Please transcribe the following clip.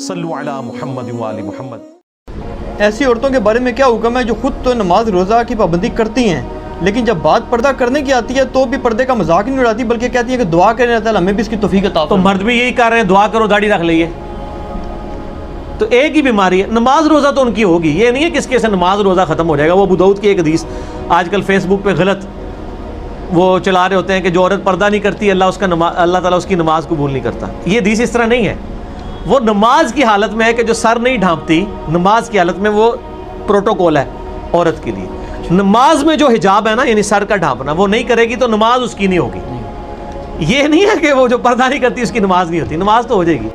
صلو علی محمد و آل محمد۔ ایسی عورتوں کے بارے میں کیا حکم ہے جو خود تو نماز روزہ کی پابندی کرتی ہیں لیکن جب بات پردہ کرنے کی آتی ہے تو بھی پردے کا مذاق نہیں اڑاتی بلکہ کہتی ہیں کہ دعا کریں اللہ تعالیٰ ہمیں بھی اس کی توفیق عطا تو فرمائے؟ مرد بھی یہی کر رہے ہیں، دعا کرو داڑھی رکھ لئیے، تو ایک ہی بیماری ہے۔ نماز روزہ تو ان کی ہوگی، یہ نہیں ہے کس کے سے نماز روزہ ختم ہو جائے گا۔ وہ ابو داؤد کی ایک حدیث آج کل فیس بک پہ غلط وہ چلا رہے ہوتے ہیں کہ جو عورت پردہ نہیں کرتی اللہ تعالیٰ اس کی نماز قبول نہیں کرتا۔ یہ حدیث اس طرح نہیں ہے۔ وہ نماز کی حالت میں ہے کہ جو سر نہیں ڈھانپتی، نماز کی حالت میں وہ پروٹوکول ہے عورت کے لیے۔ نماز میں جو حجاب ہے نا، یعنی سر کا ڈھانپنا، وہ نہیں کرے گی تو نماز اس کی نہیں ہوگی۔ یہ نہیں ہے کہ وہ جو پردہ نہیں کرتی اس کی نماز نہیں ہوتی، نماز تو ہو جائے گی۔